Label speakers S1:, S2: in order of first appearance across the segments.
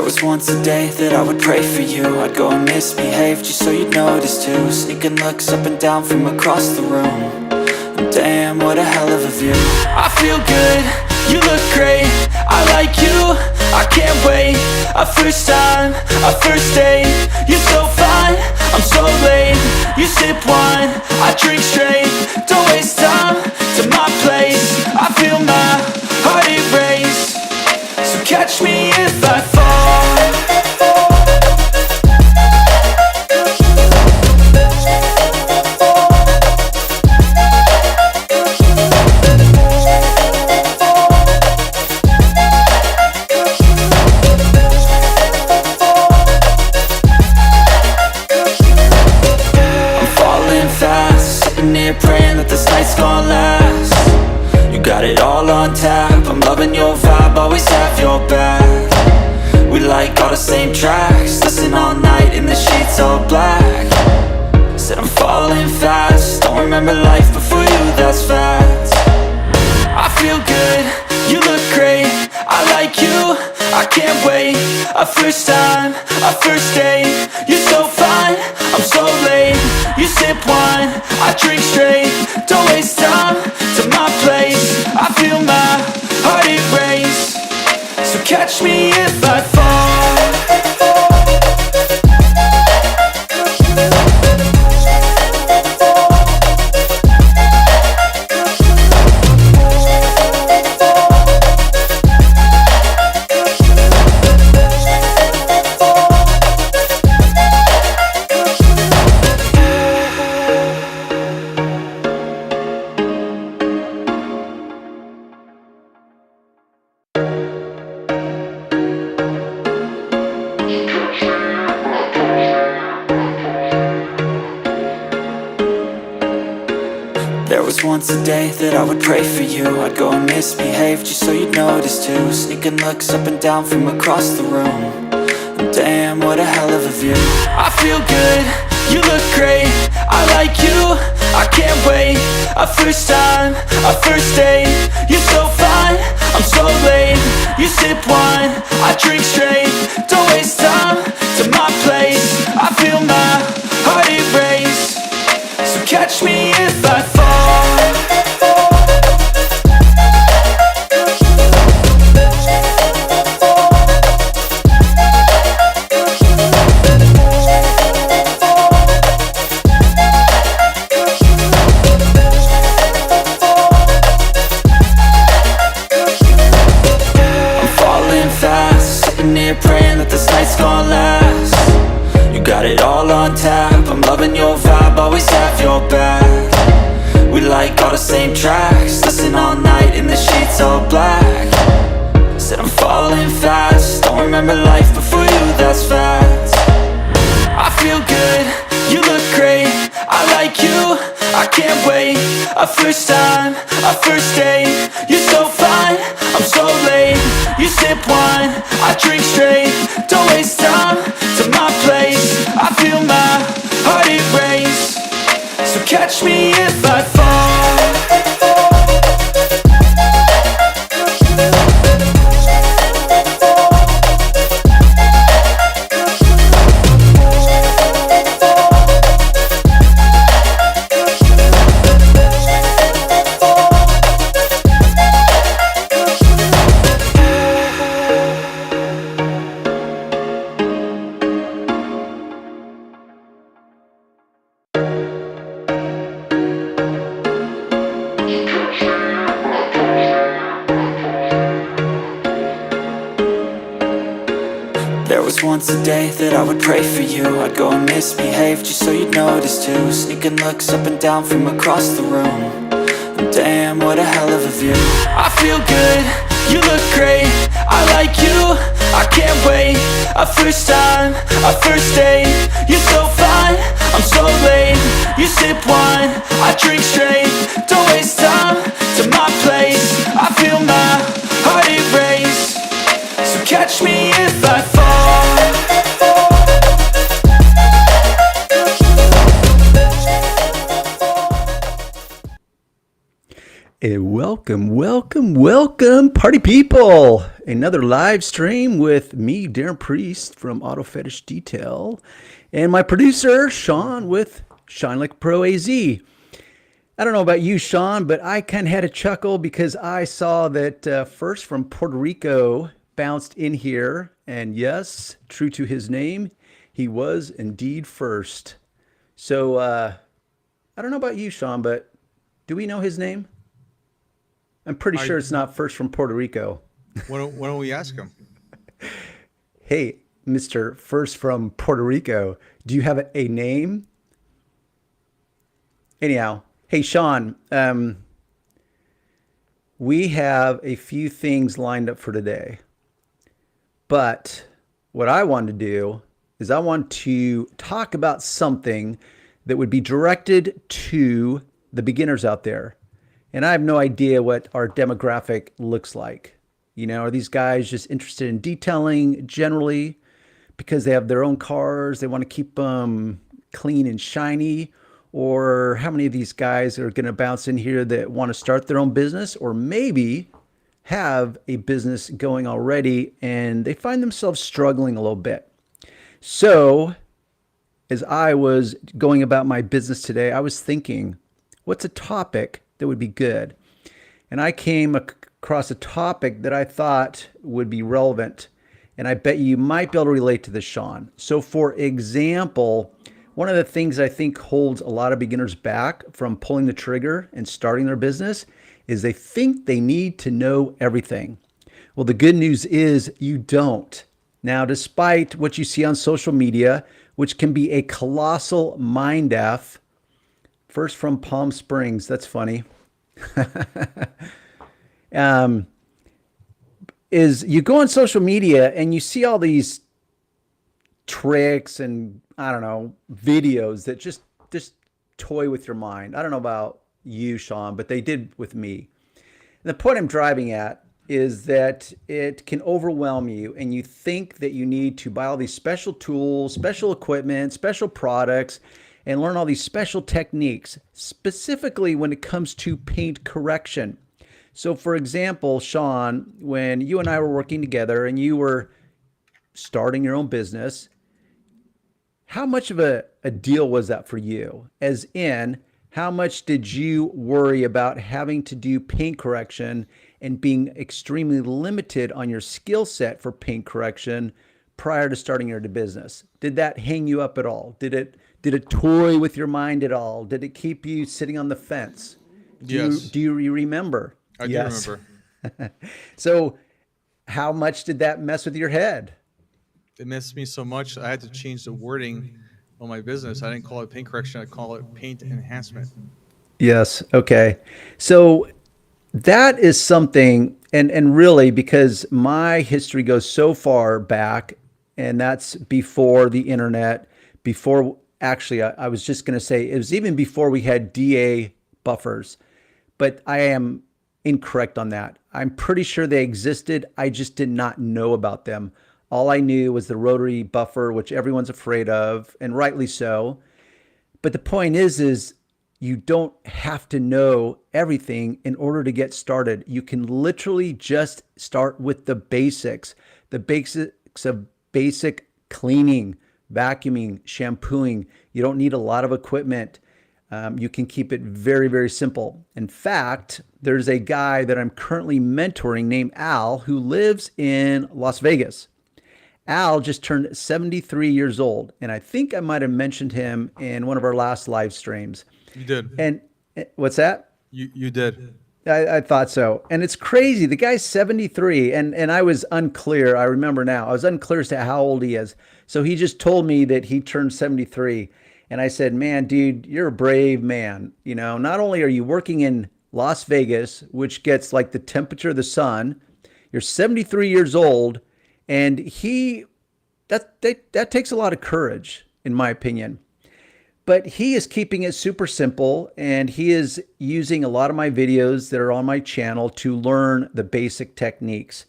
S1: was once a day that I would pray for you. I'd go and misbehave just so you'd notice too. Sneaking looks up and down from across the room. And damn, what a hell of a view. I feel good, you look great, I like you, I can't wait. A first time, a first date, you're so fine, I'm so late. You sip wine, I drink straight, don't waste time to my place. I feel my heart erase, so catch me if I fall. Praying that this night's gonna last. You got it all on tap, I'm loving your vibe, always have your back. We like all the same tracks, listen all night in the sheets all black. Said I'm falling fast, don't remember life before you, that's fact. I feel good, you look great, I like you, I can't wait. A first time, a first date, you're so fine, I'm so late. You sip wine, I drink straight, don't waste time to my place. I feel my heart erase, so catch me if I fall. There was once a day that I would pray for you. I'd go and misbehave just so you'd notice too. Sneaking looks up and down from across the room. And damn, what a hell of a view. I feel good, you look great, I like you, I can't wait. A first time, a first date, you're so fine, I'm so late. You sip wine, I drink straight, don't waste time to my place. I feel my heart erase, so catch me if I fall. Praying that this night's gonna last. You got it all on tap, I'm loving your vibe, always have your back. We like all the same tracks, listen all night in the sheets all black. Said I'm falling fast, don't remember life before you, that's fact. I feel good, you look great, I like you, I can't wait. A first time, a first date, you're so fine, I'm so late. You sip wine, I drink straight, don't waste time to my place. I feel my heart erase, so catch me if I fall. There was once a day that I would pray for you. I'd go and misbehave just so you'd notice too. Sneaking looks up and down from across the room. And damn, what a hell of a view. I feel good, you look great, I like you, I can't wait. A first time, a first date, you're so fine, I'm so late. You sip wine, I drink straight, don't waste time to my place. I feel my heart erase, so catch me if I fall.
S2: And welcome, party people. Another live stream with me, Darren Priest from Auto Fetish Detail, and my producer, Sean, with Shine Like Pro AZ. I don't know about you, Sean, but I kind of had a chuckle because I saw that First from Puerto Rico bounced in here, and yes, true to his name, he was indeed first. So I don't know about you, Sean, but do we know his name? I'm pretty
S3: I
S2: sure it's not First from Puerto Rico.
S3: why don't we ask him?
S2: Hey, Mr. First from Puerto Rico, do you have a name? Anyhow, hey, Sean, we have a few things lined up for today. But what I want to do is I want to talk about something that would be directed to the beginners out there. And I have no idea what our demographic looks like. You know, are these guys just interested in detailing generally because they have their own cars, they want to keep them clean and shiny? Or how many of these guys are going to bounce in here that want to start their own business, or maybe have a business going already and they find themselves struggling a little bit? So, as I was going about my business today, I was thinking, what's a topic that would be good? And I came across a topic that I thought would be relevant. And I bet you might be able to relate to this, Sean. So, for example, one of the things I think holds a lot of beginners back from pulling the trigger and starting their business is they think they need to know everything. Well, the good news is you don't. Now, despite what you see on social media, which can be a colossal mind F, First from Palm Springs, that's funny, is you go on social media and you see all these tricks and, I don't know, videos that just toy with your mind. I don't know about you, Sean, but they did with me. And the point I'm driving at is that it can overwhelm you and you think that you need to buy all these special tools, special equipment, special products, and learn all these special techniques, specifically when it comes to paint correction. So, for example, Sean, when you and I were working together and you were starting your own business, how much of a deal was that for you? As in, how much did you worry about having to do paint correction and being extremely limited on your skill set for paint correction prior to starting your business? Did that hang you up at all? Did it toy with your mind at all? Did it keep you sitting on the fence?
S3: Yes,
S2: Do you remember?
S3: I do
S2: Yes.
S3: remember.
S2: So how much did that mess with your head?
S3: It messed me so much I had to change the wording on my business. I didn't call it paint correction. I call it paint enhancement.
S2: Yes. Okay. So that is something, and really, because my history goes so far back, and that's before the internet, before, actually, I was just going to say it was even before we had DA buffers, but I am incorrect on that. I'm pretty sure they existed. I just did not know about them. All I knew was the rotary buffer, which everyone's afraid of, and rightly so. But the point is you don't have to know everything in order to get started. You can literally just start with the basics of basic cleaning, vacuuming, shampooing. You don't need a lot of equipment. You can keep it very, very simple. In fact, there's a guy that I'm currently mentoring named Al who lives in Las Vegas. Al just turned 73 years old, and I think I might have mentioned him in one of our last live streams.
S3: You did.
S2: And what's that?
S3: You did.
S2: I thought so. And it's crazy. The guy's 73, and I was unclear. I remember now. I was unclear as to how old he is. So he just told me that he turned 73. And I said, man, dude, you're a brave man. You know, not only are you working in Las Vegas, which gets like the temperature of the sun, you're 73 years old, and that takes a lot of courage, in my opinion. But he is keeping it super simple, and he is using a lot of my videos that are on my channel to learn the basic techniques.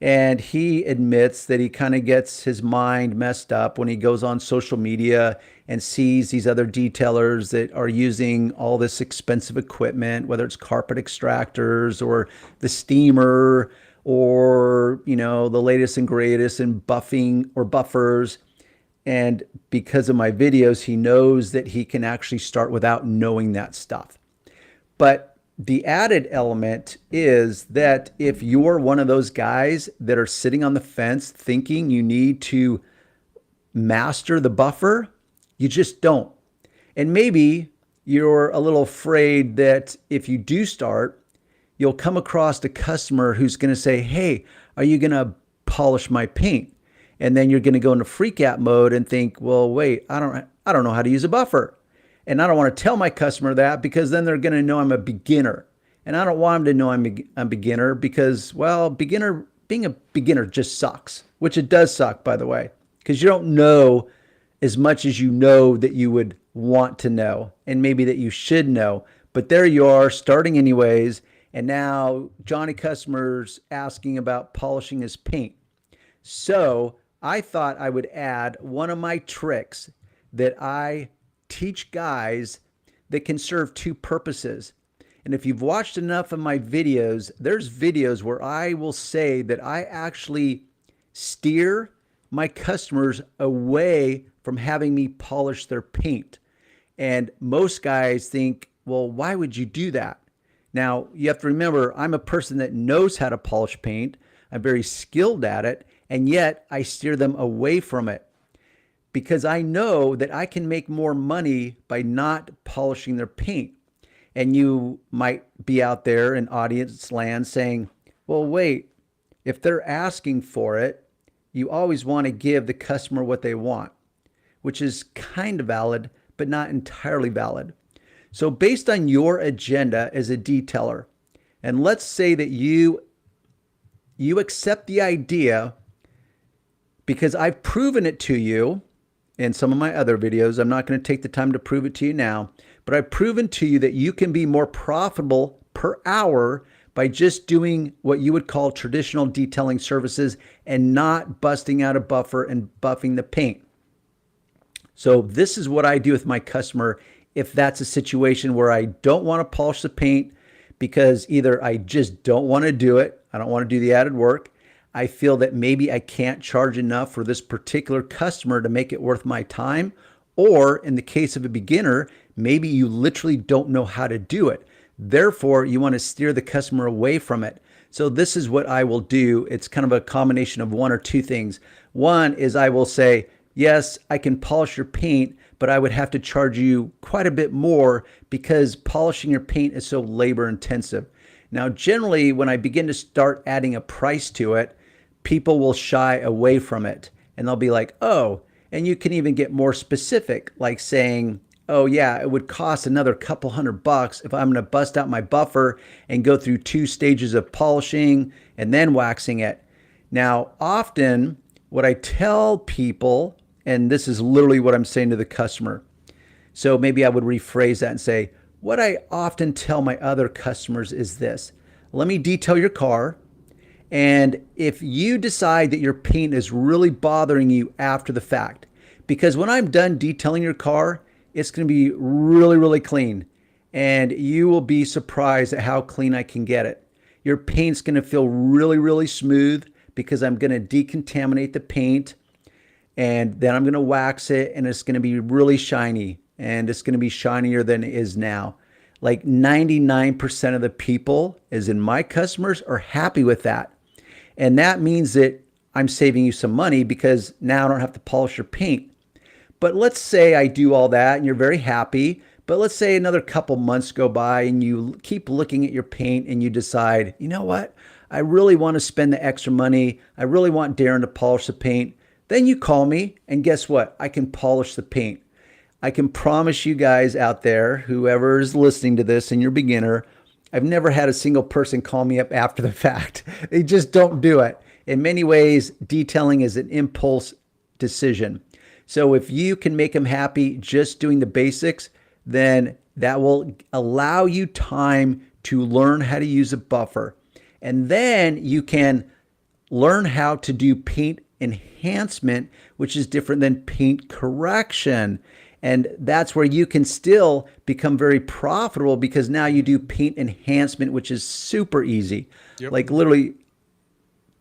S2: And he admits that he kind of gets his mind messed up when he goes on social media and sees these other detailers that are using all this expensive equipment, whether it's carpet extractors or the steamer or, the latest and greatest in buffing or buffers. And because of my videos, he knows that he can actually start without knowing that stuff. But the added element is that if you're one of those guys that are sitting on the fence thinking you need to master the buffer, you just don't. And maybe you're a little afraid that if you do start, you'll come across a customer who's going to say, hey, are you going to polish my paint? And then you're going to go into freak out mode and think, well, wait, I don't know how to use a buffer. And I don't want to tell my customer that because then they're going to know I'm a beginner. And I don't want them to know I'm a beginner because, well, being a beginner just sucks, which it does suck, by the way, because you don't know as much as you know that you would want to know and maybe that you should know. But there you are starting anyways. And now Johnny customer's asking about polishing his paint. So I thought I would add one of my tricks that I teach guys that can serve two purposes. And if you've watched enough of my videos, there's videos where I will say that I actually steer my customers away from having me polish their paint. And most guys think, well, why would you do that? Now, you have to remember, I'm a person that knows how to polish paint. I'm very skilled at it, and yet I steer them away from it because I know that I can make more money by not polishing their paint. And you might be out there in audience land saying, well, wait, if they're asking for it, you always want to give the customer what they want, which is kind of valid, but not entirely valid. So based on your agenda as a detailer, and let's say that you accept the idea because I've proven it to you in some of my other videos. I'm not going to take the time to prove it to you now, but I've proven to you that you can be more profitable per hour by just doing what you would call traditional detailing services and not busting out a buffer and buffing the paint. So this is what I do with my customer if that's a situation where I don't want to polish the paint because either I just don't want to do it, I don't want to do the added work, I feel that maybe I can't charge enough for this particular customer to make it worth my time, or in the case of a beginner, maybe you literally don't know how to do it. Therefore, you want to steer the customer away from it. So this is what I will do. It's kind of a combination of one or two things. One is I will say, yes, I can polish your paint, but I would have to charge you quite a bit more because polishing your paint is so labor intensive. Now, generally, when I begin to start adding a price to it, people will shy away from it and they'll be like, oh, and you can even get more specific, like saying, oh yeah, it would cost another couple $100 if I'm going to bust out my buffer and go through 2 stages of polishing and then waxing it. Now, often what I tell people, and this is literally what I'm saying to the customer. So maybe I would rephrase that and say, what I often tell my other customers is this: let me detail your car. And if you decide that your paint is really bothering you after the fact, because when I'm done detailing your car, it's going to be really, really clean. And you will be surprised at how clean I can get it. Your paint's going to feel really, really smooth because I'm going to decontaminate the paint and then I'm going to wax it and it's going to be really shiny and it's going to be shinier than it is now. Like 99% of the people, as in my customers, are happy with that. And that means that I'm saving you some money because now I don't have to polish your paint. But let's say I do all that and you're very happy. But let's say another couple months go by and you keep looking at your paint and you decide, you know what? I really want to spend the extra money. I really want Darren to polish the paint. Then you call me and guess what? I can polish the paint. I can promise you guys out there, whoever is listening to this and you're a beginner, I've never had a single person call me up after the fact. They just don't do it. In many ways, detailing is an impulse decision. So if you can make them happy just doing the basics, then that will allow you time to learn how to use a buffer. And then you can learn how to do paint enhancement, which is different than paint correction. And that's where you can still become very profitable, because now you do paint enhancement, which is super easy.
S3: Yep.
S2: Like literally,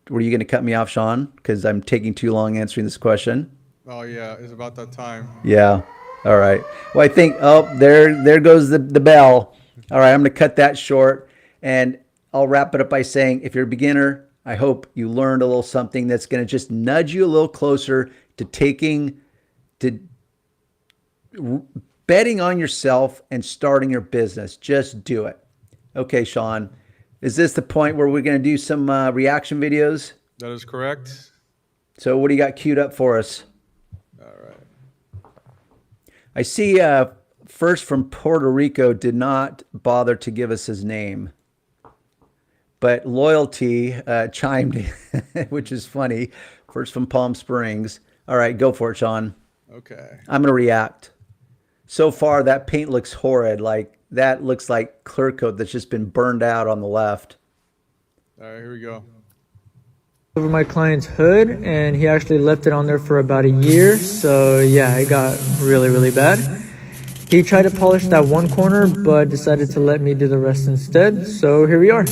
S2: were you going to cut me off, Sean? Because I'm taking too long answering this question.
S3: Oh yeah, it's about that time.
S2: Yeah. All right. Well, I think, oh, there goes the bell. All right. I'm going to cut that short, and I'll wrap it up by saying, if you're a beginner, I hope you learned a little something that's going to just nudge you a little closer to betting on yourself and starting your business. Just do it. Okay, Sean, is this the point where we're going to do some reaction videos?
S3: That is correct.
S2: So what do you got queued up for us?
S3: All right.
S2: I see first from Puerto Rico did not bother to give us his name, but Loyalty chimed in, which is funny. First from Palm Springs. All right, go for it, Sean.
S3: Okay.
S2: I'm going to react. So far, that paint looks horrid. Like, that looks like clear coat that's just been burned out on the left.
S3: All right, here we go.
S4: Over my client's hood, and he actually left it on there for about a year. So yeah, it got really bad. He tried to polish that one corner, but decided to let me do the rest instead. So here we are.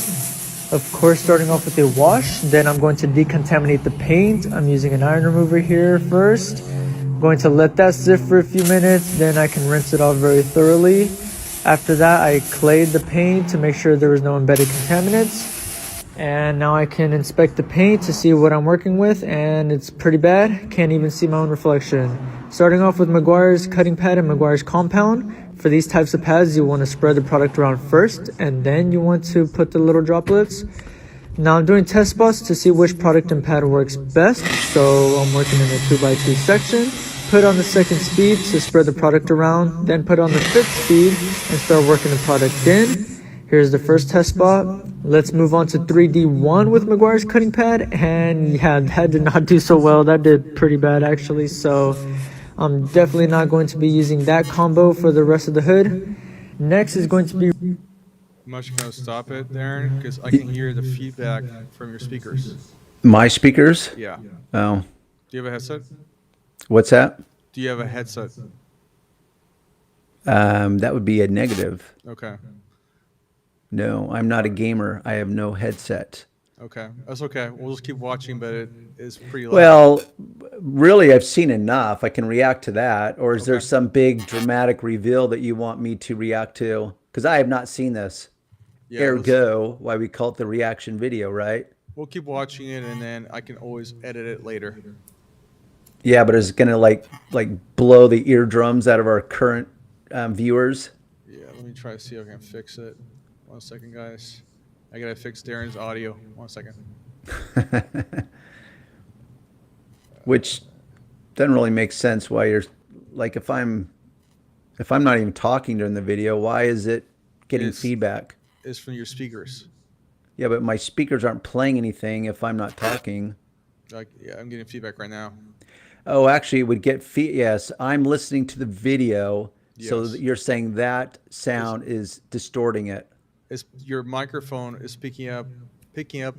S4: Of course, starting off with a wash, then I'm going to decontaminate the paint. I'm using an iron remover here first. I'm going to let that sit for a few minutes, then I can rinse it off very thoroughly. After that, I clayed the paint to make sure there was no embedded contaminants. And now I can inspect the paint to see what I'm working with, and it's pretty bad. Can't even see my own reflection. Starting off with Meguiar's cutting pad and Meguiar's compound. For these types of pads, you want to spread the product around first, and then you want to put the little droplets. Now I'm doing test spots to see which product and pad works best. So I'm working in a 2x2 section. Put on the second speed to spread the product around, then put on the fifth speed and start working the product in. Here's the first test spot. Let's move on to 3D1 with Meguiar's cutting pad. And yeah, that did not do so well. That did pretty bad actually. So I'm definitely not going to be using that combo for the rest of the hood. Next is going to be...
S3: I'm actually going to stop it, Darren, because I can hear the feedback from your speakers.
S2: My speakers?
S3: Yeah.
S2: Oh.
S3: Do you have a headset?
S2: What's that?
S3: Do you have a headset?
S2: That would be a negative.
S3: Okay.
S2: No, I'm not a gamer. I have no headset.
S3: Okay. That's okay. We'll just keep watching, but it is pretty loud.
S2: Well, really, I've seen enough. I can react to that. Or is there
S3: Okay.
S2: some big dramatic reveal that you want me to react to? Because I have not seen this.
S3: Yeah,
S2: Ergo, why we call it the reaction video, right?
S3: we'll keep watching it, and then I can always edit it later.
S2: Yeah, but is it gonna like blow the eardrums out of our current viewers?
S3: Yeah, let me try to see if I can fix it. 1 second, guys. I gotta fix Darren's audio. 1 second.
S2: Which doesn't really make sense. Why you're like, if I'm not even talking during the video, why is it getting feedback?
S3: It's from your speakers.
S2: Yeah, but my speakers aren't playing anything if I'm not talking.
S3: Like, yeah, I'm getting feedback right now.
S2: Oh, actually, it would get Yes, I'm listening to the video, so
S3: Yes.
S2: you're saying that sound is distorting it.
S3: It's your microphone is picking up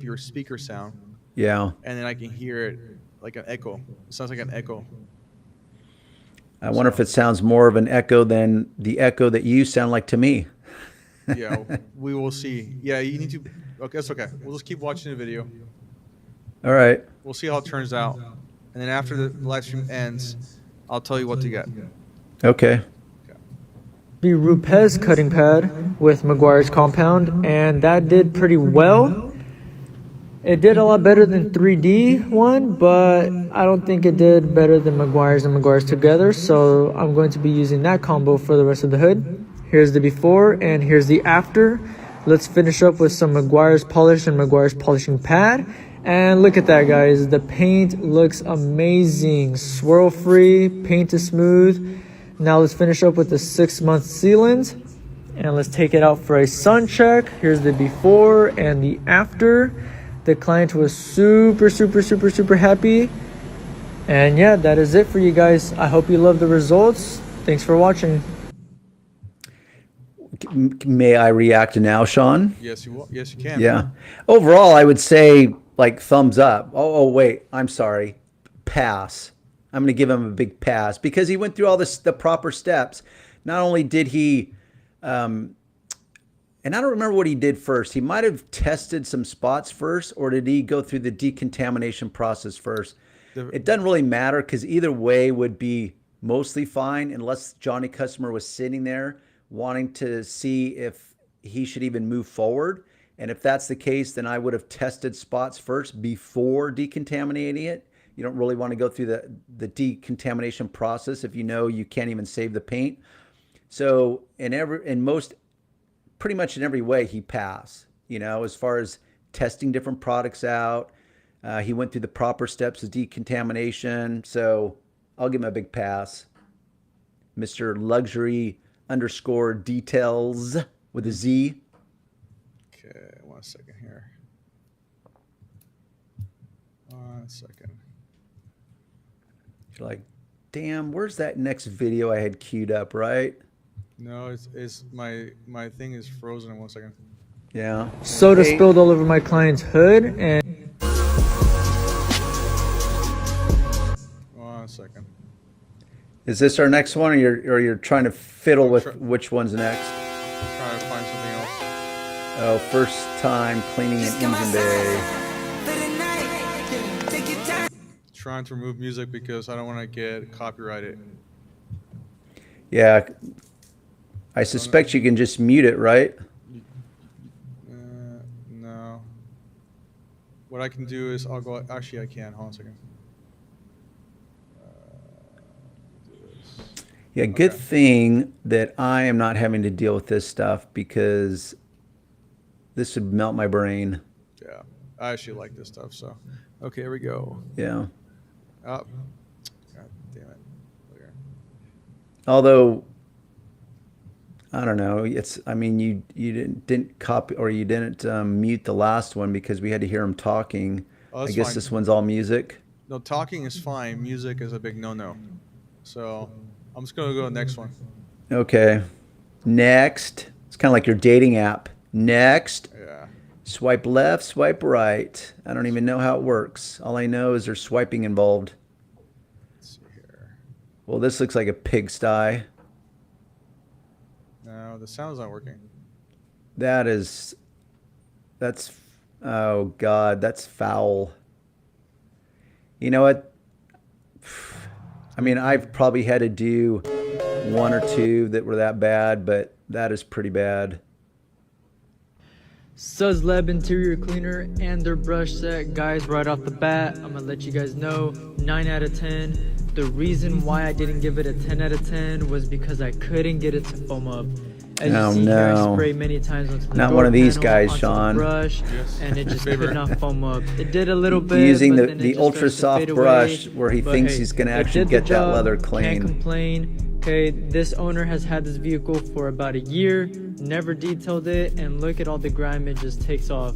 S3: your speaker sound,
S2: Yeah.
S3: and then I can hear it like an echo. It sounds like an echo.
S2: I wonder if it sounds more of an echo than the echo that you sound like to me.
S3: Yeah, we will see. Yeah, you need to. Okay, that's okay. We'll just keep watching the video.
S2: All right.
S3: We'll see how it turns out, and then after the live stream ends, I'll tell you what to get.
S2: Okay.
S4: The Rupes cutting pad with Meguiar's compound, and that did pretty well. It did a lot better than 3D one, but I don't think it did better than Meguiar's and Meguiar's together, so I'm going to be using that combo for the rest of the hood. Here's the before and here's the after. Let's finish up with some Meguiar's polish and Meguiar's polishing pad. And look at that, guys. The paint looks amazing. Swirl free, paint is smooth. Now let's finish up with the 6-month sealant. And let's take it out for a sun check. Here's the before and the after. The client was super happy. And yeah, that is it for you guys. I hope you love the results. Thanks for watching.
S2: May I react now, Sean?
S3: Yes, you will. Yes, you can.
S2: Yeah. Overall, I would say like thumbs up. Oh, wait, I'm sorry. Pass. I'm going to give him a big pass because he went through all the proper steps. Not only did he, and I don't remember what he did first. He might have tested some spots first, or did he go through the decontamination process first? It doesn't really matter because either way would be mostly fine unless Johnny customer was sitting there wanting to see if he should even move forward. And if that's the case, then I would have tested spots first before decontaminating it. You don't really want to go through the decontamination process if you know you can't even save the paint. So pretty much in every way, he passed. As far as testing different products out, he went through the proper steps of decontamination. So I'll give him a big pass. Mr. Luxury _ Details with a Z.
S3: Okay, 1 second here. 1 second.
S2: You're like, damn, where's that next video I had queued up, right?
S3: No, it's my thing is frozen in 1 second.
S2: Yeah.
S4: Soda spilled all over my client's hood, and
S3: 1 second.
S2: Is this our next one, or you're trying to fiddle with which one's next?
S3: Trying to find something else.
S2: Oh, first time cleaning an engine bay.
S3: Trying to remove music because I don't want to get copyrighted.
S2: Yeah. I suspect you can just mute it, right?
S3: No. What I can do is I'll go. Actually, I can. Hold on a second.
S2: Yeah, good thing that I am not having to deal with this stuff because this would melt my brain.
S3: Yeah, I actually like this stuff. So, okay, here we go.
S2: Yeah.
S3: Oh, God damn it. There.
S2: Although, I don't know. I mean, you didn't copy or you didn't mute the last one because we had to hear him talking.
S3: Oh,
S2: I guess
S3: fine.
S2: this one's all music.
S3: No, talking is fine. Music is a big no-no. So I'm just gonna go to the next one.
S2: Okay. Next. It's kind of like your dating app. Next.
S3: Yeah.
S2: Swipe left, swipe right. I don't even know how it works. All I know is there's swiping involved.
S3: Let's see here.
S2: Well, this looks like a pigsty.
S3: No, the sound's not working.
S2: That's, oh God, that's foul. You know what? I mean, I've probably had to do one or two that were that bad, but that is pretty bad.
S4: Suzzlab interior cleaner and their brush set. Guys, right off the bat, I'm gonna let you guys know, 9 out of 10. The reason why I didn't give it a 10 out of 10 was because I couldn't get it to foam up. As you see here, I sprayed many times onto the
S2: Not
S4: door
S2: one of these
S4: panel,
S2: guys,
S4: onto
S2: Sean.
S4: the brush,
S3: Yes.
S4: and it just could not foam up. It did a little bit,
S2: Using
S4: but
S2: the
S4: then it just
S2: ultra
S4: starts to
S2: soft
S4: fade
S2: brush
S4: away.
S2: where he
S4: But
S2: thinks
S4: hey,
S2: he's gonna
S4: it
S2: actually
S4: did the
S2: get that
S4: job.
S2: leather
S4: Can't
S2: clean.
S4: complain. Okay, this owner has had this vehicle for about a year, never detailed it, and look at all the grime it just takes off.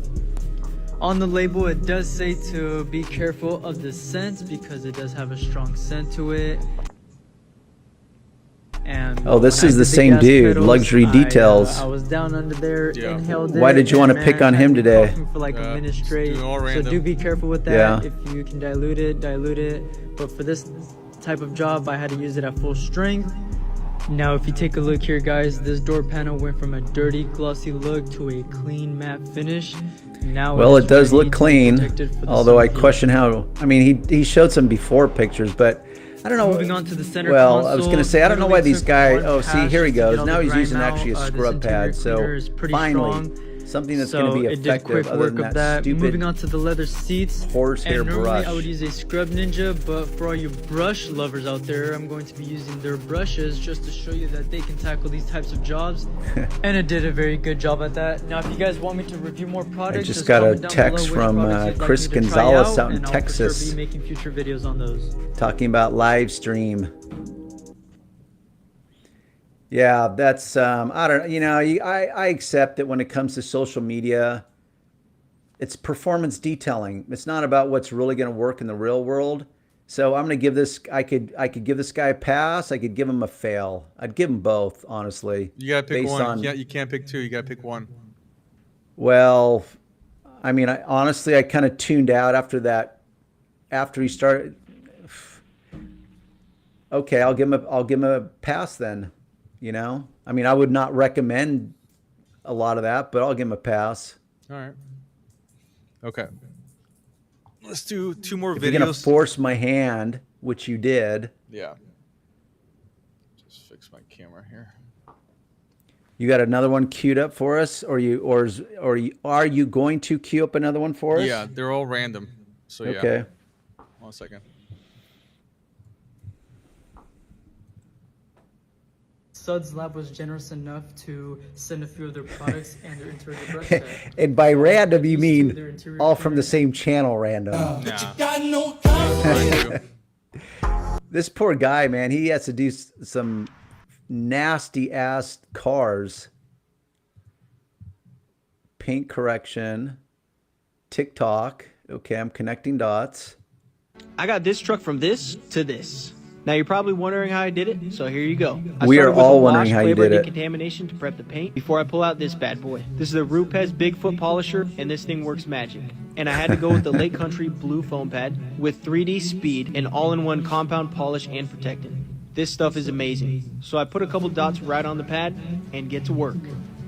S4: On the label, it does say to be careful of the scent because it does have a strong scent to it. And
S2: Oh, this
S4: when
S2: is
S4: I
S2: the
S4: did
S2: same
S4: gas
S2: dude,
S4: pedals,
S2: Luxury Details.
S4: I was down under there,
S3: Yeah.
S4: inhaled
S2: Why
S4: it,
S2: did you
S4: and
S2: wanna pick
S4: man,
S2: on
S4: it
S2: him
S4: had me
S2: today?
S4: coughing for like a minute
S3: just
S4: straight.
S3: doing all
S4: So
S3: random.
S4: do be careful with that.
S2: Yeah.
S4: If you can dilute it. But for this type of job, I had to use it at full strength. Now, if you take a look here, guys, this door panel went from a dirty, glossy look to a clean matte finish. Now
S2: Well,
S4: is
S2: it does
S4: ready
S2: look
S4: to be
S2: clean,
S4: protected for the
S2: although
S4: sun
S2: I
S4: heat.
S2: question how. I mean, he showed some before pictures, but I don't know.
S4: Moving on to the center
S2: Well, I was
S4: console,
S2: gonna say I don't know why
S4: literally
S2: these
S4: took
S2: guys.
S4: one
S2: Oh, see,
S4: pass
S2: here he
S4: just to get
S2: goes.
S4: all
S2: Now
S4: the
S2: he's
S4: grime
S2: using
S4: out.
S2: actually a
S4: This
S2: scrub
S4: interior
S2: pad. So
S4: cleaner is pretty
S2: finally,
S4: strong.
S2: something that's
S4: So
S2: going to be
S4: it did quick
S2: effective other
S4: work
S2: than
S4: of
S2: that
S4: that. Moving
S2: stupid
S4: on to the leather seats.
S2: horsehair
S4: And normally
S2: brush.
S4: I would use a Scrub Ninja, but for all you brush lovers out there, I'm going to be using their brushes just to show you that they can tackle these types of jobs. And it did a very good job at that. Now, if you guys want me to review more products,
S2: just got a
S4: comment down
S2: text
S4: below which
S2: from,
S4: products you'd like
S2: Chris
S4: me to try
S2: Gonzalez out in
S4: and I'll for sure
S2: Texas.
S4: be making future videos on those.
S2: Talking about live stream. Yeah, that's I don't I accept that when it comes to social media, it's performance detailing. It's not about what's really going to work in the real world. So I'm going to give this I could give this guy a pass, I could give him a fail. I'd give him both, honestly.
S3: You gotta pick
S2: based
S3: one.
S2: on-
S3: You can't pick two. You gotta pick one.
S2: Well, I mean, honestly, I kind of tuned out after that. After he started, okay, I'll give him a pass then. You know, I mean, I would not recommend a lot of that, but I'll give him a pass.
S3: All right. Okay. Let's do 2 more
S2: If you're gonna
S3: videos.
S2: force my hand, which you did,
S3: Yeah. Just fix my camera here.
S2: you got another one queued up for us, or are you going to queue up another one for us?
S3: Yeah, they're all random. So yeah.
S2: Okay.
S3: 1 second.
S4: Suds Lab was generous enough to send a few of their products and their interior brush set.
S2: And by random, you
S4: These two,
S2: mean
S4: their interior
S2: all from the
S4: cleaner.
S2: same channel random.
S3: Nah.
S2: This poor guy, man, he has to do some nasty ass cars. Paint correction. TikTok. Okay, I'm connecting dots.
S5: I got this truck from this to this. Now you're probably wondering how I did it, so here you go.
S2: We are
S5: started with
S2: all
S5: a wash,
S2: wondering how you
S5: flavor,
S2: did it.
S5: decontamination to prep the paint before I pull out this bad boy. This is a Rupes Bigfoot polisher, and this thing works magic. And I had to go with the Lake Country Blue foam pad with 3D speed and all-in-one compound polish and protectant. This stuff is amazing. So I put a couple dots right on the pad and get to work.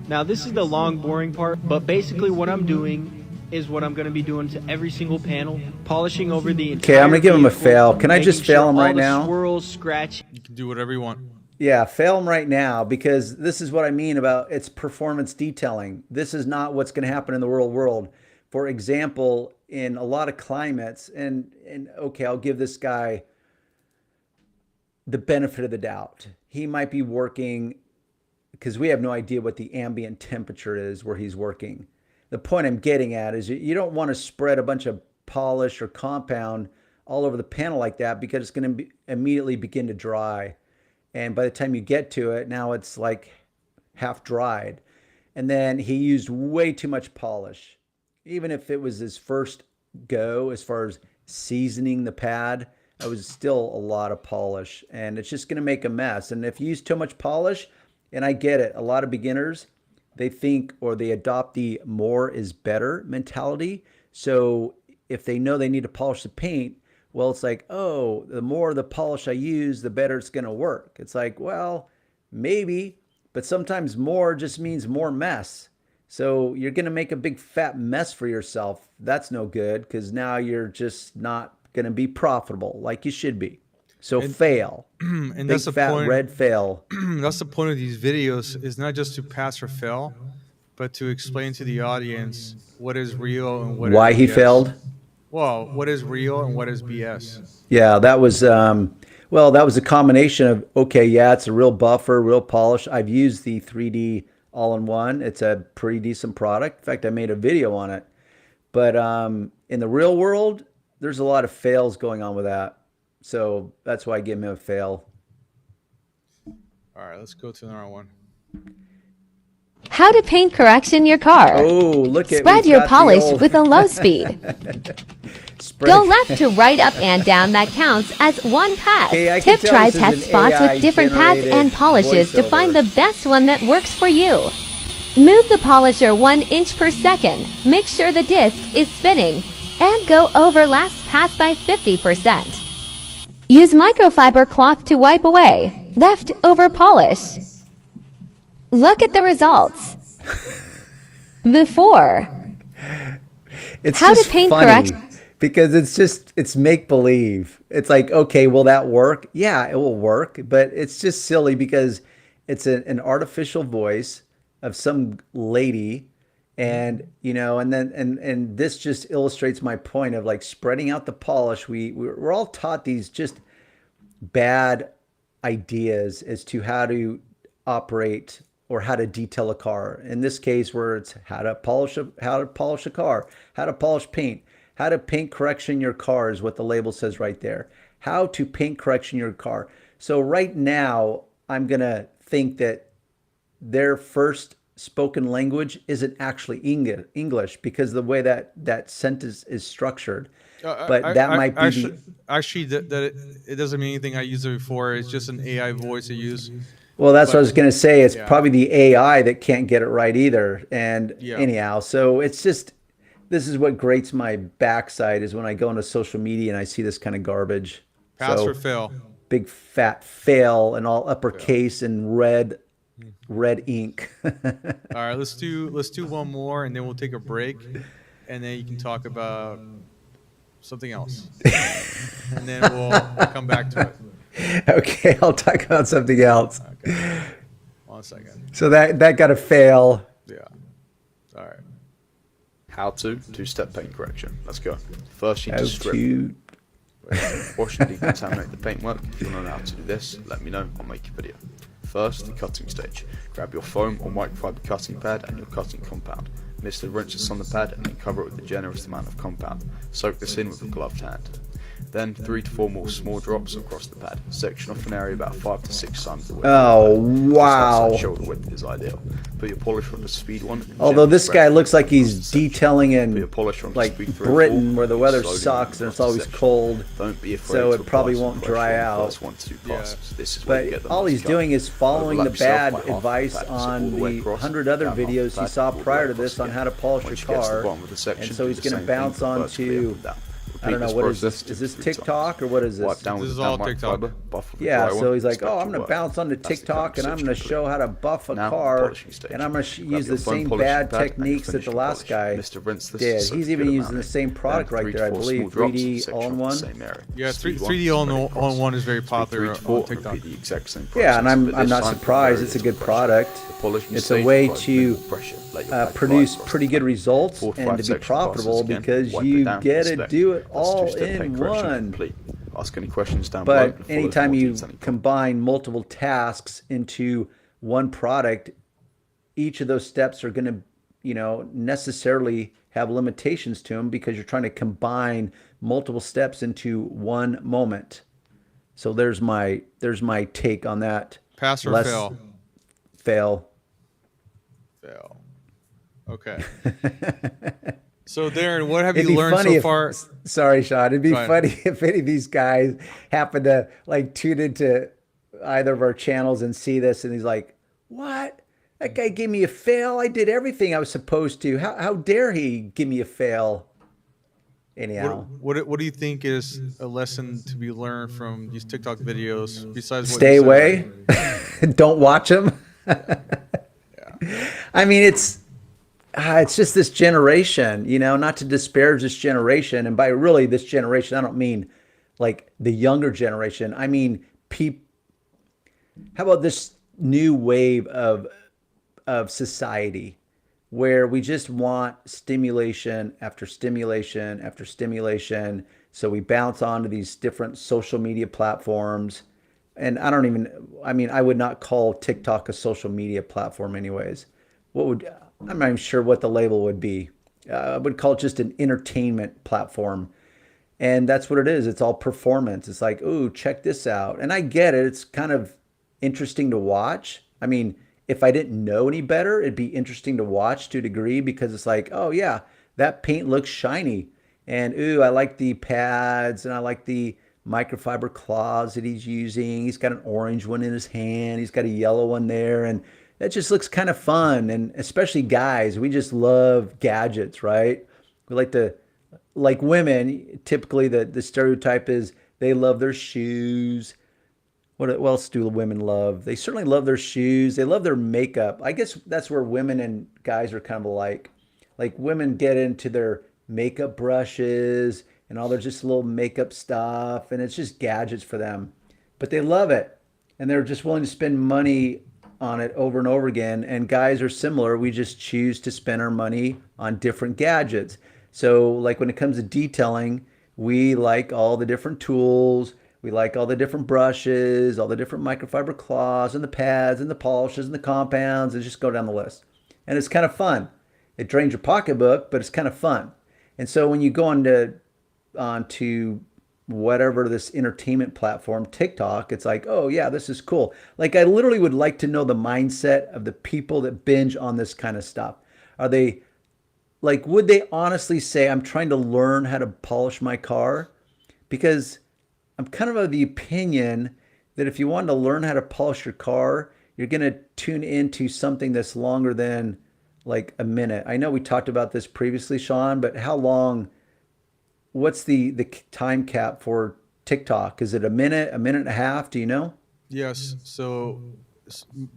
S5: Now this is the long, boring part, but basically what I'm doing is what I'm going to be doing to every single panel, polishing over the entire
S2: Okay, I'm gonna give him a
S5: vehicle,
S2: fail. Can I
S5: making
S2: just fail
S5: sure
S2: him
S5: all
S2: right
S5: the
S2: now?
S5: Swirls, scratch.
S3: You can do whatever you want.
S2: Yeah, fail him right now, because this is what I mean about it's performance detailing. This is not what's going to happen in the real world. For example, in a lot of climates, and okay, I'll give this guy the benefit of the doubt. He might be working, because we have no idea what the ambient temperature is where he's working. The point I'm getting at is you don't want to spread a bunch of polish or compound all over the panel like that, because it's going to immediately begin to dry. And by the time you get to it, now it's like half dried. And then he used way too much polish. Even if it was his first go as far as seasoning the pad, it was still a lot of polish. And it's just going to make a mess. And if you use too much polish, and I get it, a lot of beginners, they think or they adopt the more is better mentality. So if they know they need to polish the paint, well, it's like, oh, the more the polish I use, the better it's going to work. It's like, well, maybe, but sometimes more just means more mess. So you're going to make a big fat mess for yourself. That's no good, because now you're just not going to be profitable like you should be. So fail.
S3: And
S2: Big
S3: that's the
S2: fat
S3: point.
S2: red fail.
S3: That's the point of these videos, is not just to pass or fail, but to explain to the audience what is real and what
S2: Why
S3: is
S2: he
S3: BS.
S2: failed?
S3: Well, what is real and what is BS?
S2: Yeah, that was well, that was a combination of, okay, yeah, it's a real buffer, real polish. I've used the 3D all-in-one. It's a pretty decent product. In fact, I made a video on it. But in the real world, there's a lot of fails going on with that. So that's why I give him a fail.
S3: All right, let's go to another one.
S6: How to paint correction your car.
S2: Oh, look at
S6: Spread
S2: we've
S6: your
S2: got the
S6: polish
S2: old-
S6: with a low speed.
S2: spread-
S6: Go left to right, up, and down. That counts as one pass.
S2: Okay, I can
S6: Tip
S2: tell
S6: try
S2: this is
S6: test
S2: an
S6: spots with different pads
S2: AI-generated
S6: and polishes to find the
S2: voiceover.
S6: best one that works for you. Move the polisher 1 inch per second. Make sure the disc is spinning. And go over last pass by 50%. Use microfiber cloth to wipe away leftover polish. Look at the results. Before.
S2: It's
S6: How to
S2: just
S6: paint
S2: funny
S6: correct-
S2: because it's make believe. It's like, okay, will that work? Yeah, it will work, but it's just silly because it's an artificial voice of some lady, and and then and this just illustrates my point of like spreading out the polish. We're all taught these just bad ideas as to how to operate or how to detail a car. In this case, where it's how to polish a car, how to polish paint, how to paint correction your car is what the label says right there. How to paint correction your car. So right now, I'm gonna think that their first spoken language isn't actually English because the way that sentence is structured. But that might be
S3: actually that it doesn't mean anything. I used it before. It's just an AI voice I use.
S2: Well, that's what I was going to say. It's
S3: yeah.
S2: probably the AI that can't get it right either. And
S3: Yeah.
S2: anyhow, so it's just, this is what grates my backside is when I go into social media and I see this kind of garbage.
S3: Pass
S2: So
S3: or fail?
S2: big fat fail and all
S3: Fail.
S2: uppercase and red ink.
S3: All right, let's do one more, and then we'll take a break, and then you can talk about something else, and then we'll come back to it.
S2: Okay, I'll talk about something else.
S3: Okay. 1 second.
S2: So that got a fail.
S3: Yeah. All right.
S7: How to two-step paint correction. Let's go. First, you need
S2: How
S7: to strip,
S2: to
S7: wash and decontaminate the paintwork. If you want to know how to do this, let me know. I'll make a video. First, the cutting stage. Grab your foam or microfiber cutting pad and your cutting compound. Mix the rinses on the pad and then cover it with a generous amount of compound. Soak this in with a gloved hand. Then 3 to 4 more small drops across the pad. Section off an area about 5 to 6 times the width.
S2: Oh,
S7: of the pad.
S2: wow.
S7: Just outside shoulder width is ideal. Put your polish on the speed one. and
S2: Although
S7: gently
S2: this
S7: spread
S2: guy
S7: it
S2: looks like
S7: across the
S2: he's
S7: section.
S2: detailing
S7: Put
S2: in
S7: your polish on
S2: like
S7: speed 3 or
S2: Britain
S7: 4,
S2: where the weather
S7: slowly
S2: sucks and
S7: across
S2: it's
S7: the
S2: always
S7: section.
S2: cold.
S7: Don't be afraid
S2: So
S7: to
S2: it probably
S7: apply some
S2: won't
S7: pressure
S2: dry
S7: on the
S2: out.
S7: first 1 to 2
S3: Yeah.
S7: passes. This is where you
S2: But
S7: get the
S2: all
S7: most
S2: he's
S7: cut.
S2: doing is following the
S7: Overlap yourself
S2: bad
S7: by half the
S2: advice
S7: pad, so
S2: on
S7: all the way
S2: the
S7: across,
S2: 100 other
S7: down half the
S2: videos he
S7: pad,
S2: saw
S7: all the way
S2: prior to
S7: across
S2: this on
S7: again.
S2: how to polish your
S7: Once you get to the
S2: car.
S7: bottom of the section,
S2: And so he's
S7: do the
S2: going to
S7: same thing
S2: bounce
S7: from
S2: on
S7: vertically up
S2: to,
S7: and down.
S2: I don't know,
S7: Repeat
S2: what is
S7: process
S2: this? Is
S7: 2
S2: this
S7: to 3 times.
S2: TikTok or what is
S7: Wipe
S2: this?
S7: down
S3: This
S7: with
S3: is
S7: the
S3: all
S7: damp
S3: TikTok.
S7: microfiber, buff with the
S2: Yeah,
S7: dry
S2: so
S7: one,
S2: he's like,
S7: inspect
S2: oh,
S7: your
S2: I'm going to
S7: work.
S2: bounce onto
S7: That's the
S2: TikTok and I'm
S7: coating
S2: going to
S7: stage
S2: show
S7: complete.
S2: how to buff a
S7: Now,
S2: car.
S7: polishing stage.
S2: And I'm going to
S7: Grab
S2: use
S7: your
S2: the
S7: foam
S2: same
S7: polishing
S2: bad
S7: pad and your
S2: techniques that the
S7: finishing
S2: last
S7: polish.
S2: guy
S7: Mr. Rinse this
S2: did.
S7: to soak
S2: He's
S7: a
S2: even
S7: good
S2: using
S7: amount
S2: the
S7: in.
S2: same product
S7: Then
S2: right
S7: 3 to
S2: there, I
S7: 4
S2: believe,
S7: small drops,
S2: 3D
S7: section
S2: all in
S7: off the
S2: one.
S7: same area.
S3: Yeah,
S7: Speed
S3: 3D
S7: one, spread it across.
S3: all-in-one is very
S7: Speed
S3: popular
S7: 3 to 4,
S3: on TikTok.
S7: repeat the exact same process.
S2: Yeah, and
S7: but
S2: I'm
S7: this
S2: not
S7: time,
S2: surprised.
S7: very
S2: It's a
S7: little
S2: good
S7: pressure.
S2: product.
S7: The polishing
S2: It's a
S7: stage
S2: way
S7: applies
S2: to
S7: minimal pressure. Let your pad glide
S2: produce
S7: across
S2: pretty
S7: the
S2: good
S7: pad.
S2: results
S7: 4 to
S2: and
S7: 5
S2: to be
S7: section passes
S2: profitable
S7: again.
S2: because
S7: Wipe it
S2: you
S7: down,
S2: get to
S7: inspect.
S2: do it
S7: That's
S2: all
S7: two-step
S2: in
S7: paint correction
S2: one.
S7: complete. Ask any questions down below.
S2: But
S7: and follow
S2: anytime
S7: for more
S2: you
S7: detailing.
S2: combine multiple tasks into one product, each of those steps are going to, necessarily have limitations to them because you're trying to combine multiple steps into one moment. So there's my take on that.
S3: Pass or
S2: Less
S3: fail?
S2: Fail.
S3: Fail. Okay. So Darren, what have
S2: It'd
S3: you
S2: be
S3: learned
S2: funny
S3: so
S2: if,
S3: far?
S2: sorry, Sean. It'd be
S3: Go ahead.
S2: funny if any of these guys happen to like tune into either of our channels and see this, and he's like, "What? That guy gave me a fail. I did everything I was supposed to. How dare he give me a fail?" Anyhow,
S3: What do you think is a lesson to be learned from these TikTok videos besides what
S2: stay
S3: you said
S2: away.
S3: already?
S2: Don't watch them.
S3: Yeah.
S2: I mean, it's just this generation, not to disparage this generation. And by really this generation, I don't mean like the younger generation. I mean, how about this new wave of society where we just want stimulation after stimulation after stimulation. So we bounce onto these different social media platforms. And I would not call TikTok a social media platform anyways. I'm not even sure what the label would be. I would call it just an entertainment platform. And that's what it is. It's all performance. It's like, ooh, check this out. And I get it. It's kind of interesting to watch. I mean, if I didn't know any better, it'd be interesting to watch to a degree because it's like, oh yeah, that paint looks shiny. And ooh, I like the pads and I like the microfiber cloths that he's using. He's got an orange one in his hand. He's got a yellow one there. And that just looks kind of fun. And especially guys, we just love gadgets, right? We like women, typically the stereotype is they love their shoes. What else do women love? They certainly love their shoes. They love their makeup. I guess that's where women and guys are kind of alike. Like women get into their makeup brushes and all their just little makeup stuff, and it's just gadgets for them. But they love it, and they're just willing to spend money on it over and over again. And guys are similar. We just choose to spend our money on different gadgets. So like when it comes to detailing, we like all the different tools. We like all the different brushes, all the different microfiber cloths and the pads and the polishes and the compounds, and just go down the list. And it's kind of fun. It drains your pocketbook, but it's kind of fun. And so when you go onto whatever this entertainment platform, TikTok, it's like, oh yeah, this is cool. Like I literally would like to know the mindset of the people that binge on this kind of stuff. Are they like, would they honestly say, I'm trying to learn how to polish my car? Because I'm kind of the opinion that if you want to learn how to polish your car, you're going to tune into something that's longer than like a minute? I know we talked about this previously, Sean, but how long? What's the time cap for TikTok? Is it a minute and a half? Do you know?
S3: Yes. So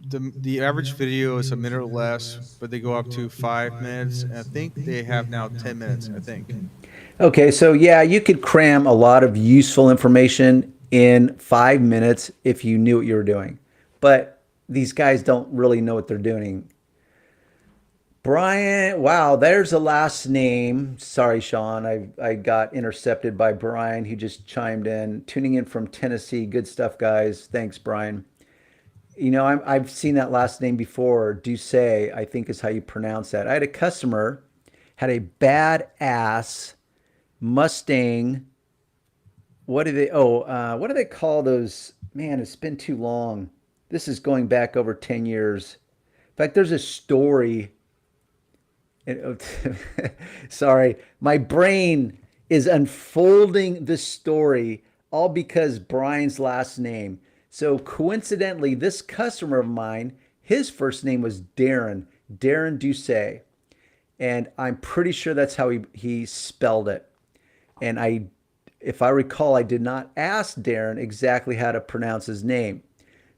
S3: the average video is a minute or less, but they go up to 5 minutes. And I think they have now 10 minutes. I think.
S2: Okay, so yeah, you could cram a lot of useful information in 5 minutes if you knew what you were doing. But these guys don't really know what they're doing. Brian, wow, there's the last name. Sorry, Sean. I got intercepted by Brian, who just chimed in, tuning in from Tennessee. Good stuff, guys. Thanks, Brian. You know, I've seen that last name before. Duce, I think is how you pronounce that. I had a customer had a badass Mustang. What do they? Oh, what do they call those? Man, it's been too long. This is going back over 10 years. In fact, there's a story. Sorry, my brain is unfolding the story all because Brian's last name. So coincidentally, this customer of mine, his first name was Darren, Darren Doucet. And I'm pretty sure that's how he spelled it. And if I recall, I did not ask Darren exactly how to pronounce his name.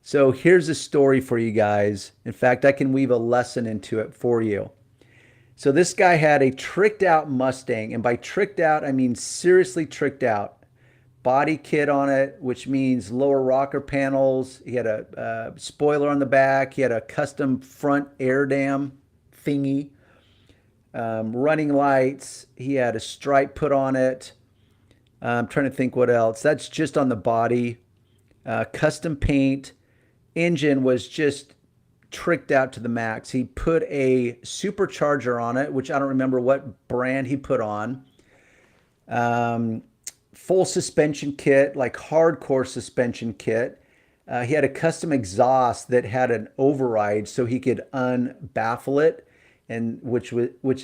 S2: So here's a story for you guys. In fact, I can weave a lesson into it for you. So this guy had a tricked out Mustang, and by tricked out, I mean seriously tricked out. Body kit on it, which means lower rocker panels. He had a spoiler on the back. He had a custom front air dam thingy. Running lights. He had a stripe put on it. I'm trying to think what else. That's just on the body. Custom paint. Engine was just tricked out to the max. He put a supercharger on it, which I don't remember what brand he put on. Full suspension kit, like hardcore suspension kit. He had a custom exhaust that had an override so he could unbaffle it, and which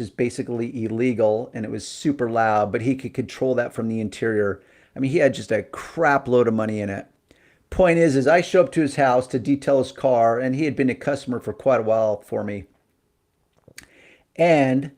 S2: is basically illegal, and it was super loud, but he could control that from the interior. I mean, he had just a crap load of money in it. Point is I show up to his house to detail his car, and he had been a customer for quite a while for me. And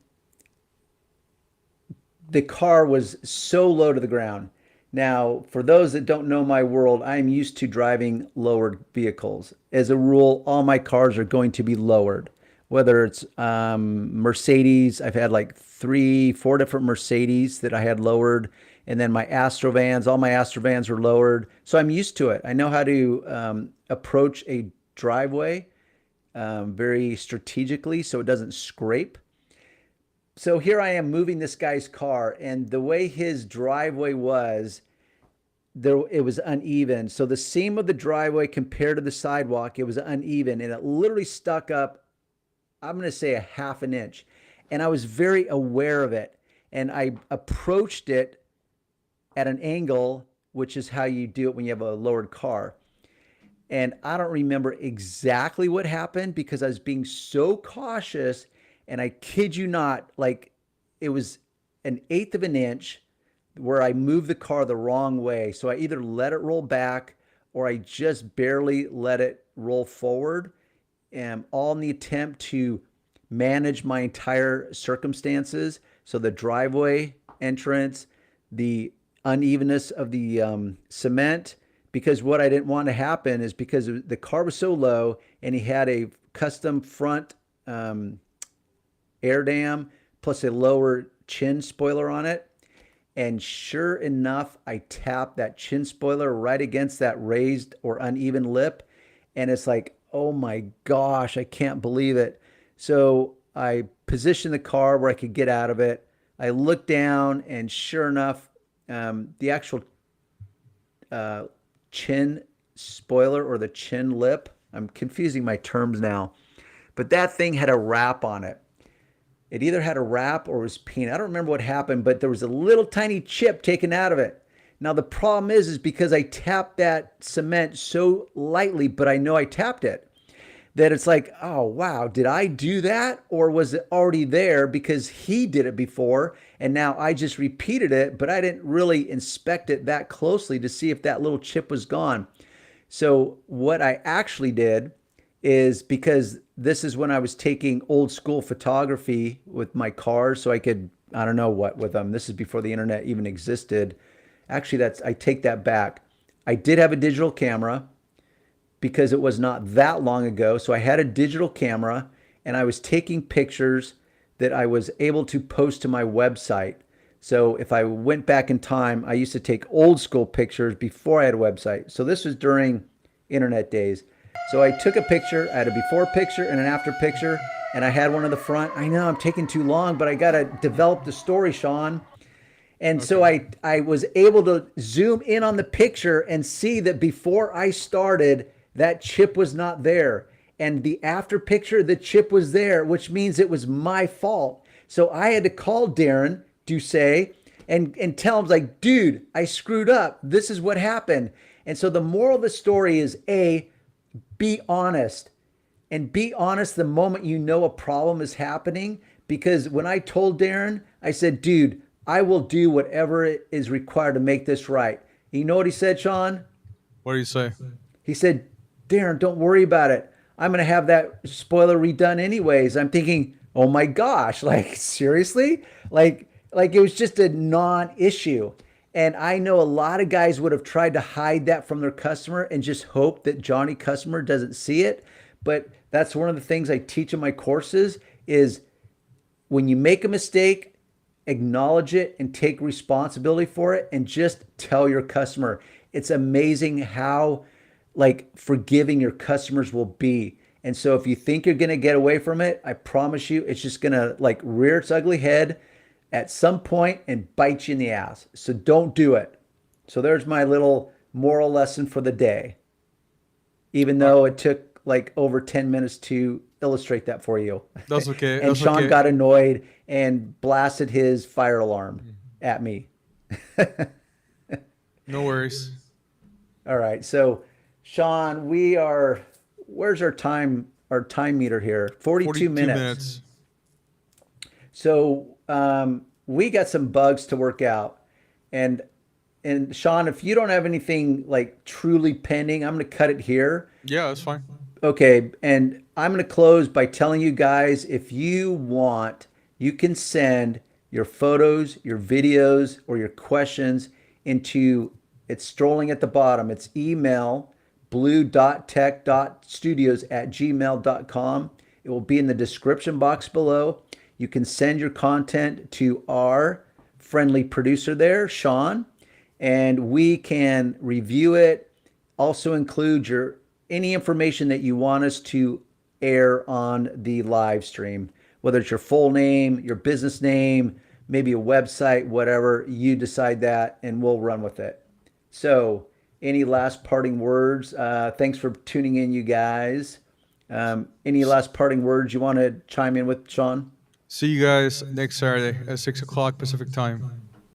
S2: the car was so low to the ground. Now, for those that don't know my world, I'm used to driving lowered vehicles. As a rule, all my cars are going to be lowered. Whether it's Mercedes, I've had like 4 different Mercedes that I had lowered. And then my Astrovans, all my Astrovans were lowered. So I'm used to it. I know how to approach a driveway very strategically so it doesn't scrape. So here I am moving this guy's car, and the way his driveway was, it was uneven. So the seam of the driveway compared to the sidewalk, it was uneven, and it literally stuck up, I'm going to say a half an inch. And I was very aware of it. And I approached it at an angle, which is how you do it when you have a lowered car. And I don't remember exactly what happened because I was being so cautious. And I kid you not, like it was an eighth of an inch where I moved the car the wrong way. So I either let it roll back or I just barely let it roll forward. And all in the attempt to manage my entire circumstances. So the driveway entrance, the unevenness of the cement, because what I didn't want to happen is because the car was so low and he had a custom front air dam plus a lower chin spoiler on it. And sure enough, I tapped that chin spoiler right against that raised or uneven lip. And it's like, oh my gosh, I can't believe it. So I positioned the car where I could get out of it. I looked down, and sure enough, the actual chin spoiler or the chin lip, I'm confusing my terms now, but that thing had a wrap on it. It either had a wrap or was paint. I don't remember what happened, but there was a little tiny chip taken out of it. Now the problem is because I tapped that cement so lightly, but I know I tapped it, that it's like, oh wow, did I do that? Or was it already there because he did it before and now I just repeated it, but I didn't really inspect it that closely to see if that little chip was gone. So what I actually did is because this is when I was taking old school photography with my cars so I could, I don't know what with them. This is before the internet even existed. Actually, I take that back. I did have a digital camera because it was not that long ago. So I had a digital camera and I was taking pictures that I was able to post to my website. So if I went back in time, I used to take old school pictures before I had a website. So this was during internet days. So I took a picture, I had a before picture and an after picture, and I had one in the front. I know I'm taking too long, but I got to develop the story, Sean. And so I was able to zoom in on the picture and see that before I started, that chip was not there. And the after picture, the chip was there, which means it was my fault. So I had to call Darren Doucet and tell him, like, dude, I screwed up. This is what happened. And so the moral of the story is be honest. And be honest the moment you know a problem is happening. Because when I told Darren, I said, dude, I will do whatever is required to make this right. You know what he said, Sean?
S3: What do you say?
S2: He said, Darren, don't worry about it. I'm going to have that spoiler redone anyways. I'm thinking, oh my gosh, like seriously? Like it was just a non-issue. And I know a lot of guys would have tried to hide that from their customer and just hope that Johnny customer doesn't see it. But that's one of the things I teach in my courses is when you make a mistake, acknowledge it and take responsibility for it and just tell your customer. It's amazing how like forgiving your customers will be. And so if you think you're going to get away from it, I promise you, it's just going to like rear its ugly head at some point and bite you in the ass. So don't do it. So there's my little moral lesson for the day. Even though it took like over 10 minutes to illustrate that for you.
S3: That's okay.
S2: And
S3: That's
S2: Sean
S3: okay.
S2: got annoyed and blasted his fire alarm at me.
S3: No worries.
S2: All right. So Sean, where's our time meter here? 42 minutes. So we got some bugs to work out. And Sean, if you don't have anything like truly pending, I'm going to cut it here.
S3: Yeah, that's fine.
S2: Okay. And I'm going to close by telling you guys, if you want, you can send your photos, your videos, or your questions into, it's scrolling at the bottom. It's email blue.tech.studios@gmail.com. It will be in the description box below. You can send your content to our friendly producer there, Sean, and we can review it. Also include any information that you want us to air on the live stream, whether it's your full name, your business name, maybe a website, whatever. You decide that and we'll run with it. So any last parting words? Thanks for tuning in, you guys. Any last parting words you want to chime in with, Sean?
S3: See you guys next Saturday at 6 o'clock Pacific time.